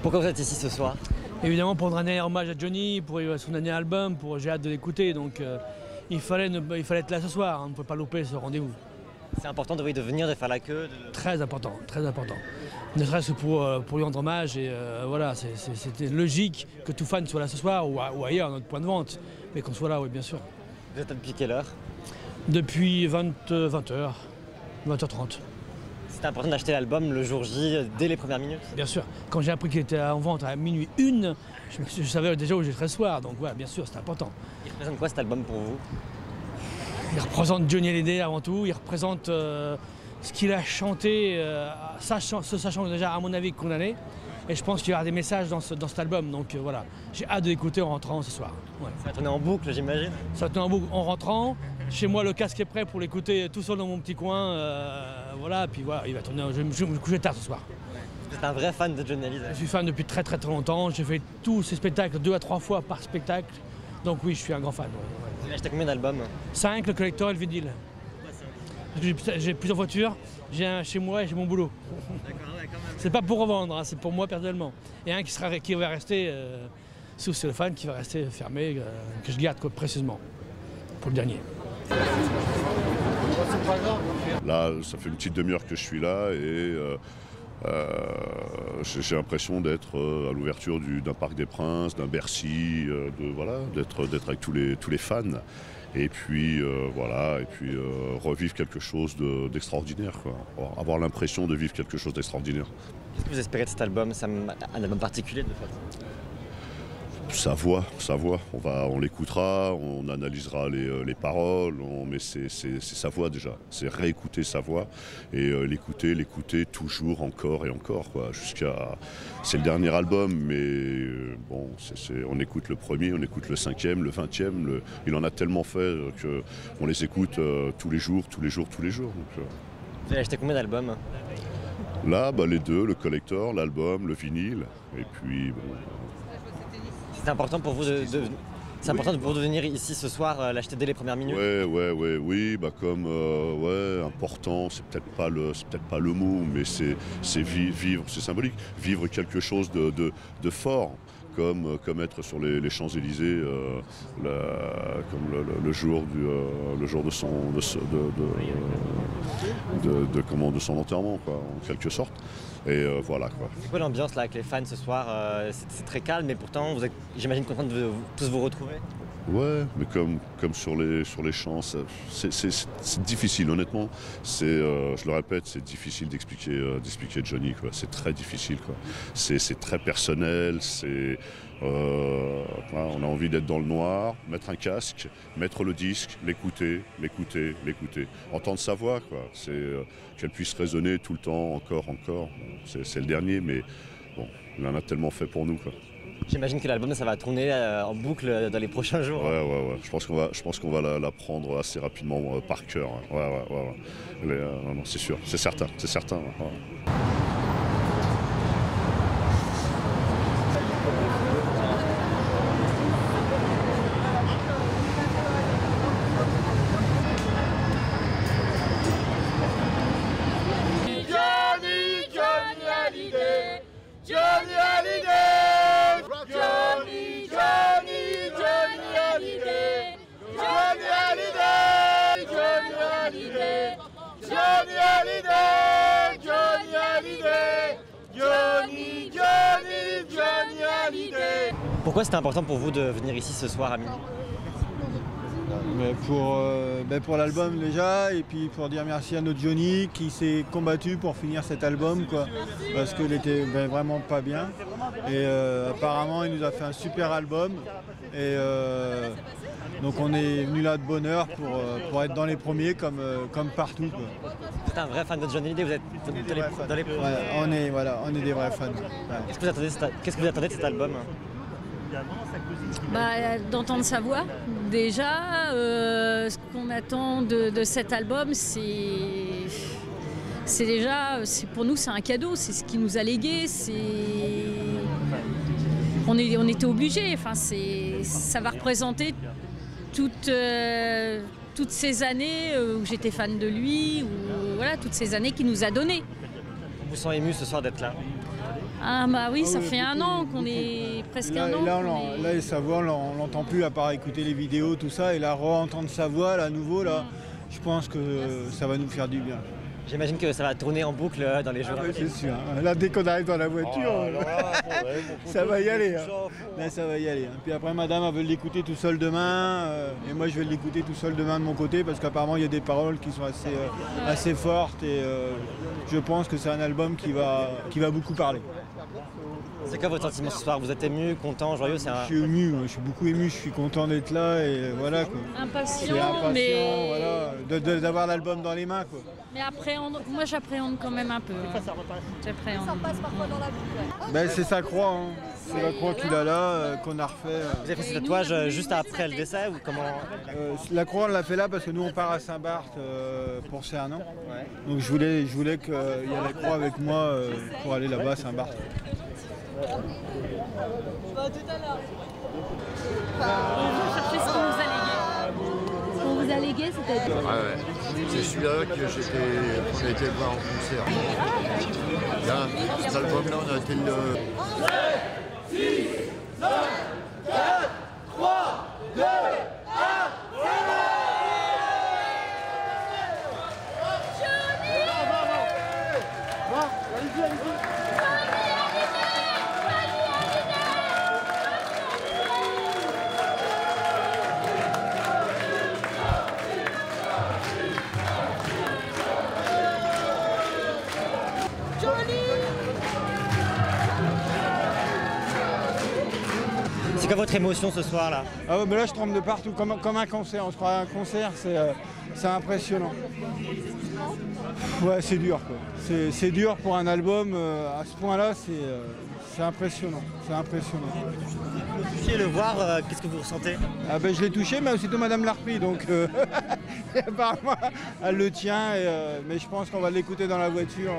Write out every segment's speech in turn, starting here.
Pourquoi vous êtes ici ce soir? Évidemment pour rendre un hommage à Johnny, pour son dernier album, j'ai hâte de l'écouter, donc il fallait être là ce soir, on ne pouvait pas louper ce rendez-vous. C'est important de venir, de faire la queue Très important, très important. Ne serait-ce que pour lui rendre hommage, et voilà, c'était logique que tout fan soit là ce soir, ou ailleurs, à notre point de vente, mais qu'on soit là, oui, bien sûr. Vous êtes là depuis quelle heure? Depuis 20h, 20h30. C'était important d'acheter l'album le jour J, dès les premières minutes? Bien sûr. Quand j'ai appris qu'il était en vente à minuit 1, je savais déjà où j'étais ce soir, donc voilà, bien sûr, c'était important. Il représente quoi cet album pour vous? Il représente Johnny Hallyday avant tout, il représente ce qu'il a chanté, se sachant déjà à mon avis condamné. Et je pense qu'il y aura des messages dans cet album, donc voilà. J'ai hâte de l'écouter en rentrant ce soir. Ouais. Ça va tourner en boucle, j'imagine? Ça va tourner en boucle en rentrant. Chez moi, le casque est prêt pour l'écouter tout seul dans mon petit coin. Voilà, puis voilà, il va tourner. Je vais me coucher tard ce soir. Vous êtes un vrai fan de Johnny Hallyday? Je suis fan depuis très longtemps. J'ai fait tous ces spectacles 2 à 3 fois par spectacle. Donc oui, je suis un grand fan. Ouais. Vous avez acheté combien d'albums? 5, le collector et le vinyle. J'ai plusieurs voitures, j'ai un chez moi et j'ai mon boulot. D'accord, ouais, quand même. C'est pas pour revendre, hein, c'est pour moi personnellement. Et un qui va rester sous cellophane, qui va rester fermé, que je garde précieusement pour le dernier. Là, ça fait une petite demi-heure que je suis là et j'ai l'impression d'être à l'ouverture d'un Parc des Princes, d'un Bercy, d'être avec tous les fans. Et puis voilà, revivre quelque chose d'extraordinaire, quoi. Avoir l'impression de vivre quelque chose d'extraordinaire. Qu'est-ce que vous espérez de cet album? C'est un album particulier de fait? Sa voix. On l'écoutera, on analysera les paroles, mais c'est sa voix déjà. C'est réécouter sa voix et l'écouter toujours, encore et encore, quoi. C'est le dernier album, mais bon, on écoute le premier, on écoute le 5e, le 20e. Il en a tellement fait qu'on les écoute tous les jours. Donc, vous avez acheté combien d'albums? Là, les deux, le collector, l'album, le vinyle, et puis bon. C'est important pour vous de venir ici ce soir, l'acheter dès les premières minutes? Oui, important, c'est peut-être pas le mot, mais c'est vivre, c'est symbolique, vivre quelque chose de fort. Comme être sur les Champs-Élysées comme le jour de son enterrement, quoi, en quelque sorte. Et voilà, quoi. C'est quoi l'ambiance là avec les fans ce soir? C'est très calme, mais pourtant vous êtes, j'imagine, content de tous vous retrouver. Ouais, mais comme sur les champs, c'est difficile, honnêtement. Je le répète, c'est difficile d'expliquer Johnny, quoi. C'est très difficile, quoi. C'est très personnel. On a envie d'être dans le noir, mettre un casque, mettre le disque, l'écouter, entendre sa voix, quoi. Qu'elle puisse résonner tout le temps, encore. C'est le dernier, mais bon, il en a tellement fait pour nous, quoi. J'imagine que l'album, ça va tourner en boucle dans les prochains jours. Ouais. Je pense qu'on va la prendre assez rapidement par cœur. Ouais. Non, c'est sûr, c'est certain. Ouais. Pourquoi c'était important pour vous de venir ici ce soir à minuit? Pour l'album déjà, et puis pour dire merci à notre Johnny qui s'est combattu pour finir cet album, quoi, parce qu'il était vraiment pas bien. Et apparemment il nous a fait un super album. Et donc on est venu là de bonne heure pour être dans les premiers comme partout, quoi. Vous êtes un vrai fan de Johnny Hallyday, vous êtes dans les premiers. On est des vrais fans. Ouais. Qu'est-ce que vous attendez de cet album? D'entendre sa voix. Déjà, ce qu'on attend de cet album, c'est pour nous, c'est un cadeau, c'est ce qu'il nous a légué, on était obligés, enfin, ça va représenter toutes ces années où j'étais fan de lui, voilà, toutes ces années qu'il nous a données. On vous sent ému ce soir d'être là? Ah bah oui, ça fait un an qu'on est, presque un an. Là, sa voix, on l'entend plus à part écouter les vidéos, tout ça, et là, re-entendre sa voix, là, à nouveau, là, je pense que ça va nous faire du bien. J'imagine que ça va tourner en boucle dans les jours. C'est sûr. Là, dès qu'on arrive dans la voiture, ça va y aller. Là, ça va y aller. Puis après, madame, elle veut l'écouter tout seul demain. Et moi, je vais l'écouter tout seul demain de mon côté parce qu'apparemment, il y a des paroles qui sont assez fortes. Et je pense que c'est un album qui va beaucoup parler. C'est quoi votre sentiment ce soir? Vous êtes ému, content, joyeux? Je suis ému, je suis beaucoup ému, je suis content d'être là et voilà quoi. Impatient, mais... voilà, d'avoir l'album dans les mains quoi. Mais moi j'appréhende quand même un peu. J'appréhende. C'est sa croix, hein. C'est la croix qu'il a là, qu'on a refait. Vous avez fait ce tatouage juste après le décès ou comment? La croix on l'a fait là parce que nous on part à Saint-Barth pour Cernan. Ouais. Donc je voulais qu'il y ait la croix avec moi pour aller là-bas à Saint-Barth. Tout à l'heure. On vient chercher ce qu'on nous a légué. Ce qu'on vous a légué, c'est-à-dire C'est celui-là qu'on a été le voir en concert. Là, cet album-là, on a été le... 6, 9, 4, 3, 2, 1, C'est quoi votre émotion ce soir là? Ah ouais, mais là je tremble de partout, comme un concert. On se croit à un concert, c'est impressionnant. Ouais, c'est dur quoi. C'est dur pour un album à ce point-là, c'est impressionnant. C'est impressionnant. Vous touchez le voir, qu'est-ce que vous ressentez? Ah ben je l'ai touché, mais aussitôt madame l'a repris, donc apparemment elle le tient, mais je pense qu'on va l'écouter dans la voiture.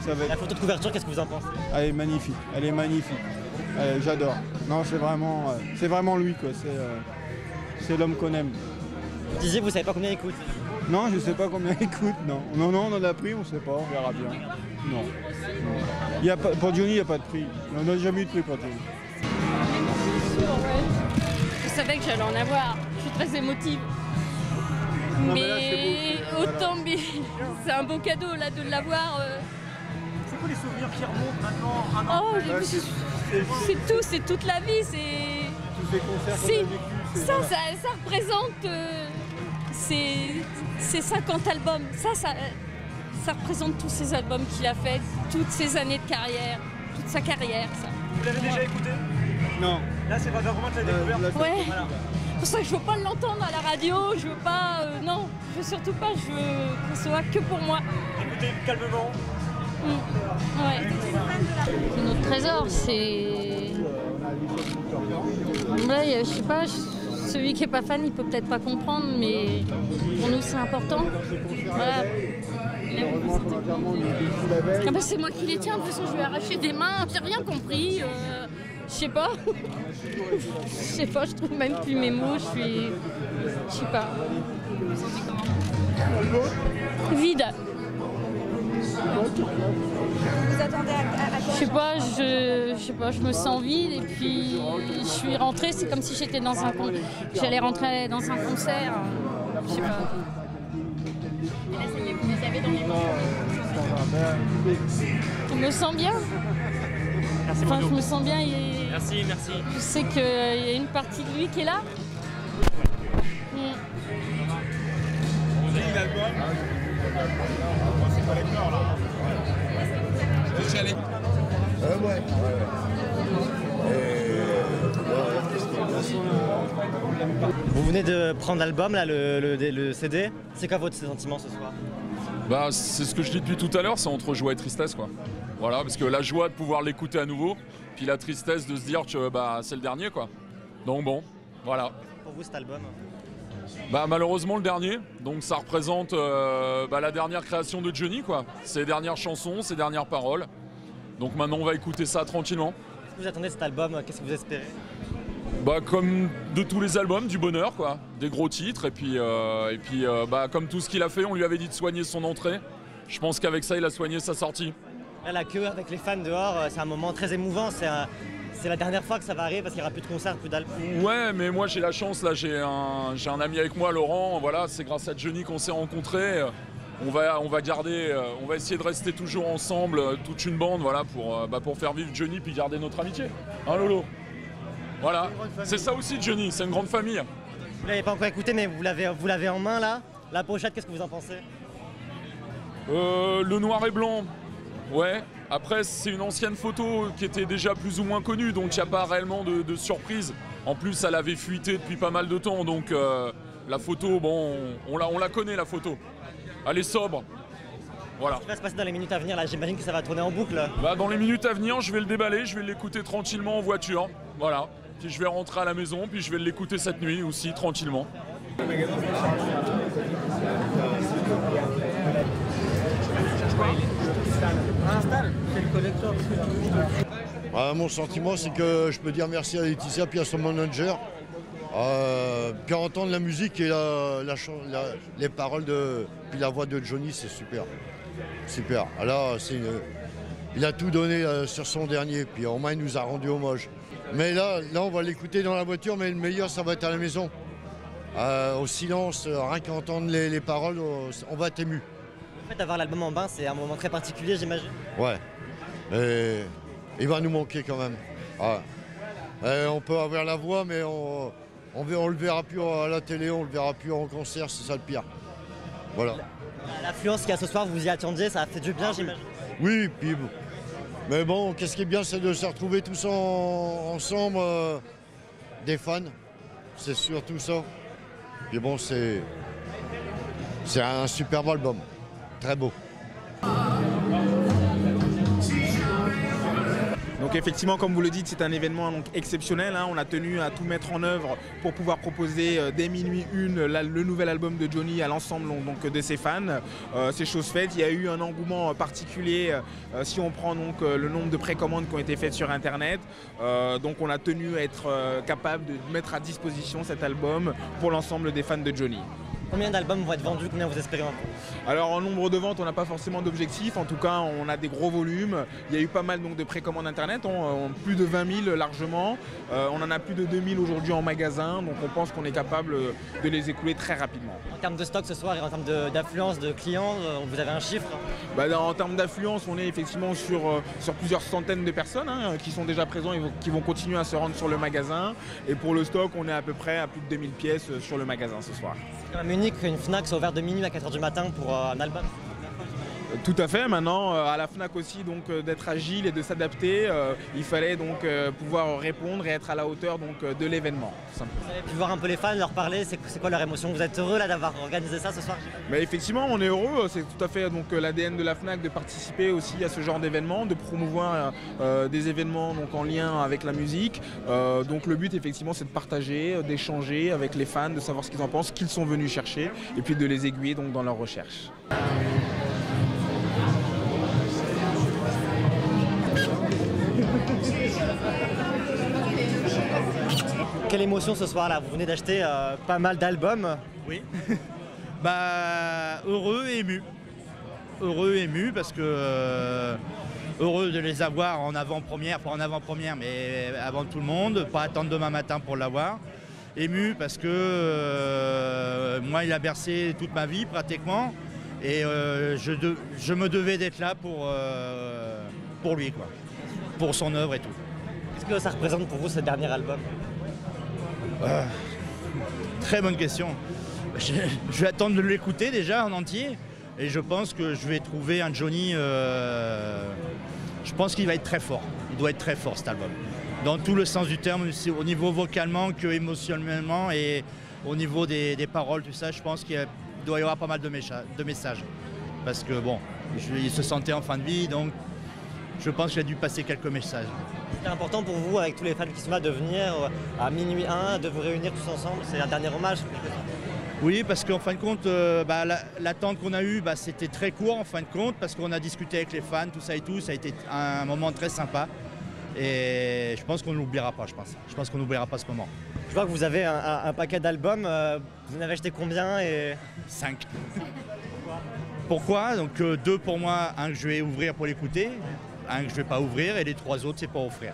Ça va être... La photo de couverture, qu'est-ce que vous en pensez? Elle est magnifique, elle est magnifique. J'adore. Non, c'est vraiment lui quoi. C'est l'homme qu'on aime. Vous disiez, vous savez pas combien il coûte? Non, je sais pas combien il coûte, non. Non, on en a pris, on sait pas, on verra bien. Non. Pour Johnny, il n'y a pas de prix. On n'a jamais eu de prix pour Johnny. Je savais que j'allais en avoir. Je suis très émotive. Non, mais autant, mais c'est un beau cadeau là de l'avoir. C'est quoi les souvenirs qui remontent maintenant un an? Oh, c'est tout, c'est toute la vie. Tous ces concerts qu'on a vécu. Ça représente ces 50 albums. Ça représente tous ces albums qu'il a fait, toutes ces années de carrière, toute sa carrière. Ça. Vous l'avez déjà écouté? Non. Là, c'est vraiment de la découverte. Ouais. Voilà. C'est pour ça que je veux pas l'entendre à la radio, je veux pas... non, je veux surtout pas, je veux qu'on soit que pour moi. Écoutez calmement. Ouais. C'est notre trésor, c'est... Ouais, je sais pas, celui qui est pas fan, il peut peut-être pas comprendre, mais pour nous c'est important. Voilà. Ah bah c'est moi qui les tiens, de toute façon je vais arracher des mains, j'ai rien compris. Je sais pas. Je trouve même plus mes mots, je sais pas. Vous sentez comment? Vide. Vous attendez à Je sais pas, je me sens vide et puis je suis rentrée, c'est comme si j'étais j'allais rentrer dans un concert. Je sais pas. Et là, vous les avez dans les mains. Je me sens bien. Enfin, je me sens bien. Merci. Je sais qu'il y a une partie de lui qui est là. On lit l'album. C'est collector là. Vous venez de prendre l'album, là, le CD. C'est quoi votre sentiment ce soir? Bah, c'est ce que je dis depuis tout à l'heure, c'est entre joie et tristesse, quoi. Voilà, parce que la joie de pouvoir l'écouter à nouveau, puis la tristesse de se dire que bah, c'est le dernier, quoi. Donc bon, voilà. Pour vous cet album? Bah, malheureusement le dernier, donc ça représente la dernière création de Johnny, quoi. Ses dernières chansons, ses dernières paroles. Donc maintenant on va écouter ça tranquillement. Qu'est-ce que vous attendez de cet album? Qu'est-ce que vous espérez? Bah, comme de tous les albums, du bonheur, quoi. Des gros titres, et puis comme tout ce qu'il a fait, on lui avait dit de soigner son entrée. Je pense qu'avec ça il a soigné sa sortie. Là, la queue avec les fans dehors, c'est un moment très émouvant. C'est la dernière fois que ça va arriver parce qu'il n'y aura plus de concerts, plus d'albums. Ouais, mais moi j'ai la chance, là j'ai un ami avec moi, Laurent, voilà, c'est grâce à Johnny qu'on s'est rencontrés. On va essayer de rester toujours ensemble, toute une bande, voilà, pour faire vivre Johnny puis garder notre amitié. Hein, Lolo? Voilà, c'est ça aussi Johnny, c'est une grande famille. Vous l'avez pas encore écouté, mais vous l'avez en main là. La pochette, qu'est-ce que vous en pensez? Le noir et blanc, ouais. Après, c'est une ancienne photo qui était déjà plus ou moins connue, donc il n'y a pas réellement de surprise. En plus, elle avait fuité depuis pas mal de temps, donc la photo, bon, on la connaît la photo. Elle est sobre. Voilà. Qu'est-ce qui va se passer dans les minutes à venir là? J'imagine que ça va tourner en boucle. Bah, dans les minutes à venir, je vais le déballer, je vais l'écouter tranquillement en voiture. Voilà. Puis je vais rentrer à la maison, puis je vais l'écouter cette nuit aussi, tranquillement. Mon sentiment, c'est que je peux dire merci à Laetitia puis à son manager. Puis entendre la musique et les paroles puis la voix de Johnny, c'est super. Super. Alors, il a tout donné sur son dernier, puis au moins il nous a rendu hommage. Mais là, on va l'écouter dans la voiture, mais le meilleur, ça va être à la maison. Au silence, rien qu'entendre les paroles, on va être ému. Le fait d'avoir l'album en bain, c'est un moment très particulier, j'imagine. Ouais. Et il va nous manquer quand même. Ouais. On peut avoir la voix, mais on le verra plus à la télé, on le verra plus en concert, c'est ça le pire. Voilà. L'affluence qu'il y a ce soir, vous y attendiez, ça a fait du bien, j'imagine. Oui, puis mais bon, qu'est-ce qui est bien, c'est de se retrouver tous ensemble, des fans, c'est surtout ça. Puis bon, c'est un superbe album, très beau. Donc effectivement, comme vous le dites, c'est un événement donc exceptionnel. On a tenu à tout mettre en œuvre pour pouvoir proposer dès minuit 1 le nouvel album de Johnny à l'ensemble de ses fans. C'est chose faite. Il y a eu un engouement particulier si on prend donc le nombre de précommandes qui ont été faites sur Internet. Donc on a tenu à être capable de mettre à disposition cet album pour l'ensemble des fans de Johnny. Combien d'albums vont être vendus? Combien vous espérez en vendre? Alors en nombre de ventes, on n'a pas forcément d'objectif. En tout cas, on a des gros volumes. Il y a eu pas mal donc, de précommandes internet, plus de 20 000 largement. On en a plus de 2 000 aujourd'hui en magasin. Donc on pense qu'on est capable de les écouler très rapidement. En termes de stock ce soir et en termes d'affluence de clients, vous avez un chiffre? En termes d'affluence, on est effectivement sur plusieurs centaines de personnes qui sont déjà présents et qui vont continuer à se rendre sur le magasin. Et pour le stock, on est à peu près à plus de 2000 pièces sur le magasin ce soir. C'est unique qu'une Fnac soit ouverte de minuit à 4 h du matin pour un album. Tout à fait. Maintenant, à la Fnac aussi, donc d'être agile et de s'adapter, il fallait donc pouvoir répondre et être à la hauteur de l'événement. Vous avez pu voir un peu les fans, leur parler, c'est quoi leur émotion? Vous êtes heureux là d'avoir organisé ça ce soir? Mais effectivement, on est heureux. C'est tout à fait donc l'ADN de la Fnac de participer aussi à ce genre d'événement, de promouvoir des événements donc en lien avec la musique. Donc le but effectivement, c'est de partager, d'échanger avec les fans, de savoir ce qu'ils en pensent, ce qu'ils sont venus chercher, et puis de les aiguiller donc dans leur recherche. Quelle émotion ce soir là? Vous venez d'acheter pas mal d'albums. Oui. Heureux et ému. Heureux et ému parce que heureux de les avoir en avant-première, pas en avant-première mais avant tout le monde, pas attendre demain matin pour l'avoir. Ému parce que moi il a bercé toute ma vie pratiquement et je me devais d'être là pour lui quoi, pour son œuvre et tout. Qu'est-ce que ça représente pour vous ce dernier album? Très bonne question. Je vais attendre de l'écouter déjà en entier et je pense que je vais trouver un Johnny, je pense qu'il va être très fort. Il doit être très fort cet album. Dans tout le sens du terme, au niveau vocalement que émotionnellement et au niveau des paroles, tout ça, je pense qu'il doit y avoir pas mal de messages. parce que bon, il se sentait en fin de vie, donc je pense qu'il a dû passer quelques messages. C'était important pour vous, avec tous les fans qui sont là, de venir à minuit 1, de vous réunir tous ensemble. C'est un dernier hommage. Oui, parce qu'en fin de compte, l'attente qu'on a eue, c'était très court en fin de compte, parce qu'on a discuté avec les fans, tout ça et tout. Ça a été un moment très sympa. Et je pense qu'on ne l'oubliera pas, je pense. Je pense qu'on n'oubliera pas ce moment. Je vois que vous avez un paquet d'albums. Vous en avez acheté combien 5. Pourquoi? Donc 2 pour moi, un que je vais ouvrir pour l'écouter, un que je ne vais pas ouvrir, et les 3 autres, c'est pour offrir.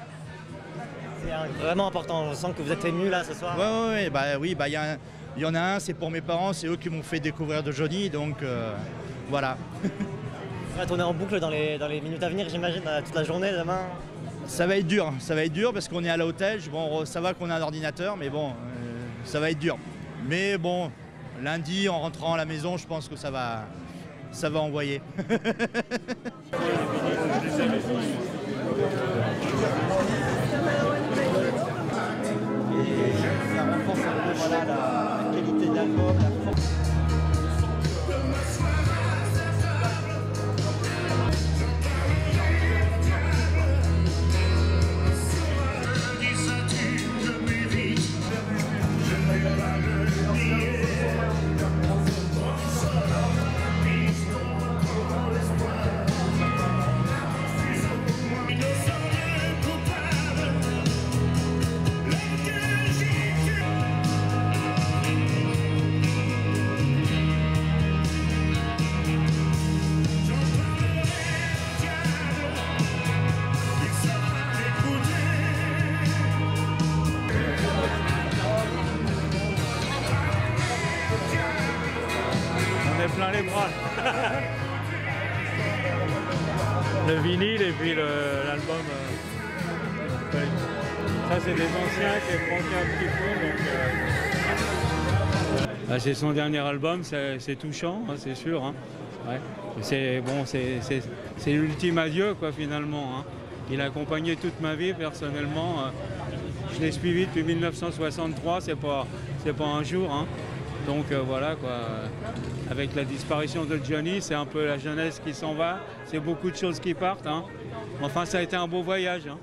C'est vraiment important. Je sens que vous êtes ému là ce soir. Oui, il y en a un, c'est pour mes parents, c'est eux qui m'ont fait découvrir de Johnny, donc voilà. On va tourner en boucle dans les minutes à venir, j'imagine, toute la journée demain. Ça va être dur parce qu'on est à l'hôtel. Bon, ça va qu'on a un ordinateur, mais bon, ça va être dur. Mais bon, lundi, en rentrant à la maison, je pense que ça va envoyer. Ça renforce un peu la qualité d'album, la force. Plein les bras. Le vinyle et puis l'album. Ça c'est des anciens qui est manqué un petit peu. Donc, c'est son dernier album, c'est touchant, hein, c'est sûr. Hein. Ouais. C'est bon, c'est l'ultime adieu quoi finalement. Hein. Il a accompagné toute ma vie personnellement. Je l'ai suivi depuis 1963, c'est pas un jour. Hein. Donc voilà quoi. Avec la disparition de Johnny, c'est un peu la jeunesse qui s'en va, c'est beaucoup de choses qui partent. Hein. Enfin, ça a été un beau voyage. Hein.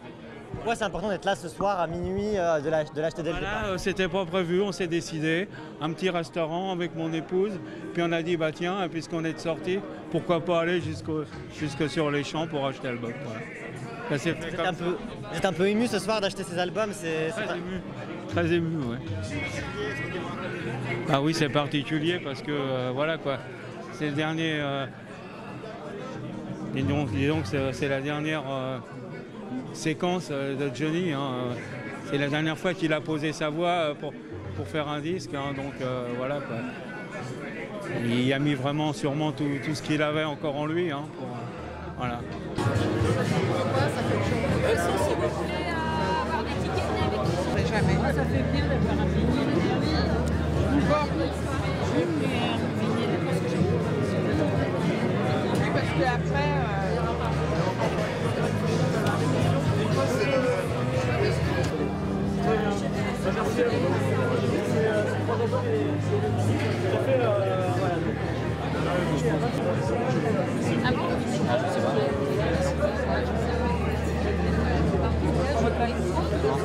Ouais, c'est important d'être là ce soir à minuit, de l'acheter dès le départ. C'était pas prévu, on s'est décidé. Un petit restaurant avec mon épouse, puis on a dit, bah tiens, puisqu'on est de sortie, pourquoi pas aller jusque sur les champs pour acheter l'album. Voilà. Vous êtes un peu ému ce soir d'acheter ces albums, Très ému, ouais. Ah oui, c'est particulier parce que voilà quoi, c'est le dernier. Disons que c'est la dernière séquence de Johnny. Hein. C'est la dernière fois qu'il a posé sa voix pour faire un disque. Hein. Donc voilà quoi. Il a mis vraiment sûrement tout ce qu'il avait encore en lui. Hein, voilà. Jamais. Ça fait bien d'avoir un vinyle. Encore. Parce qu'après.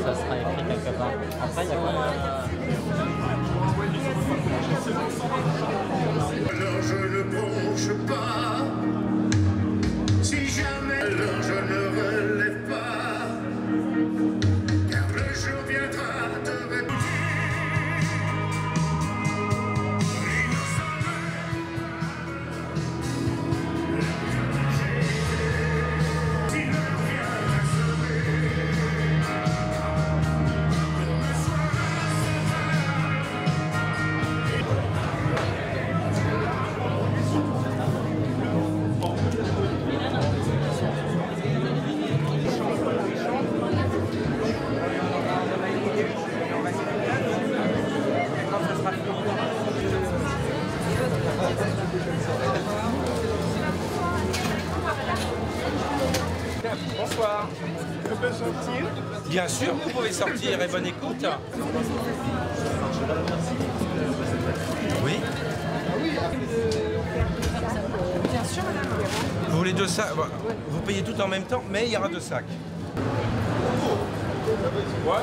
Ça sera écrit quelque part. Après, il y a quoi Alors je ne bronche pas, si jamais alors je ne relève pas, car le jour viendra de Bonsoir. Je peux sortir? Bien sûr, vous pouvez sortir et bonne écoute. Oui. Bien sûr. 2 sacs. Vous payez tout en même temps, mais il y aura 2 sacs. Ouais.